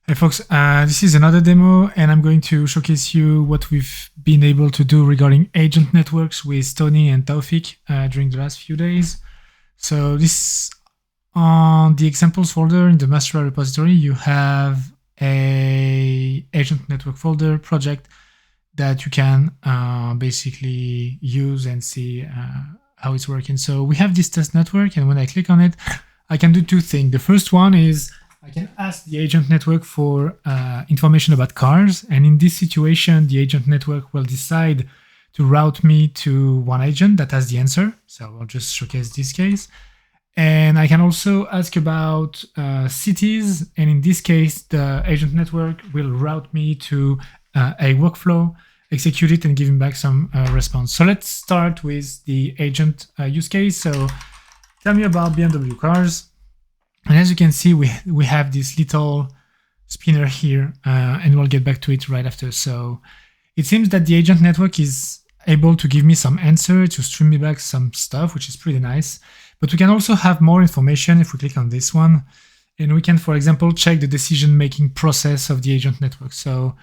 Hey folks, this is another demo and I'm going to showcase you what we've been able to do regarding agent networks with Tony and Taufik during the last few days. So this, on the examples folder in the master repository, you have a agent network folder project that you can basically use and see how it's working. So we have this test network, and when I click on it, I can do two things. The first one is I can ask the agent network for information about cars. And in this situation, the agent network will decide to route me to one agent that has the answer. So I'll just showcase this case. And I can also ask about cities. And in this case, the agent network will route me to a workflow, execute it, and give him back some response. So let's start with the agent use case. So tell me about BMW cars. And as you can see, we have this little spinner here, and we'll get back to it right after. So it seems that the agent network is able to give me some answer, to stream me back some stuff, which is pretty nice. But we can also have more information if we click on this one. And we can, for example, check the decision-making process of the agent network. So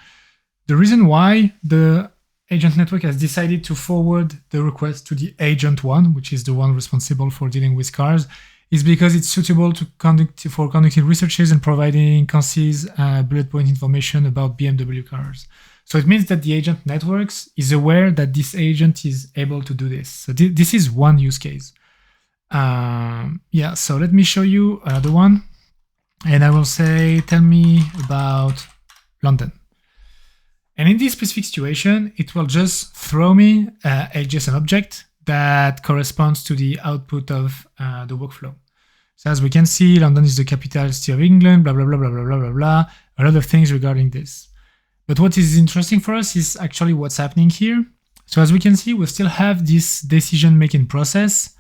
the reason why the agent network has decided to forward the request to the agent one, which is the one responsible for dealing with cars, is because it's suitable to conducting researches and providing concise bullet point information about BMW cars. So it means that the agent networks is aware that this agent is able to do this. So this is one use case. Yeah, so let me show you another one. And I will say, tell me about London. And in this specific situation, it will just throw me a JSON object that corresponds to the output of the workflow. So as we can see, London is the capital city of England, blah, blah, blah, blah, blah, blah, blah, blah, a lot of things regarding this. But what is interesting for us is actually what's happening here. So as we can see, we still have this decision-making process,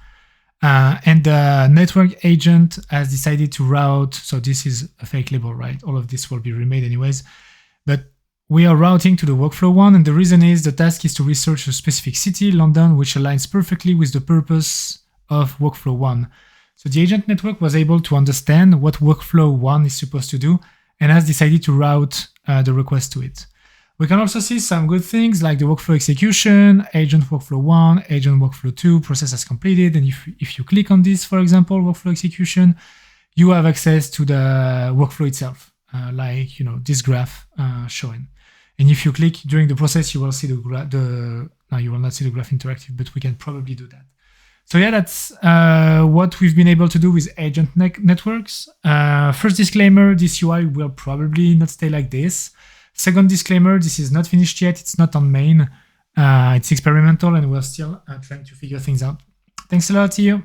and the network agent has decided to route. So this is a fake label, right? All of this will be remade anyways. But we are routing to the workflow one, and the reason is the task is to research a specific city, London, which aligns perfectly with the purpose of workflow one. So the agent network was able to understand what workflow one is supposed to do and has decided to route the request to it. We can also see some good things like the workflow execution, agent workflow one, agent workflow two, process has completed. And if you click on this, for example, workflow execution, you have access to the workflow itself, like this graph showing. And if you click during the process, you will see no, you will not see the graph interactive, but we can probably do that. So yeah, that's what we've been able to do with agent networks. First disclaimer, this UI will probably not stay like this. Second disclaimer, this is not finished yet. It's not on main. It's experimental and we're still trying to figure things out. Thanks a lot. See you.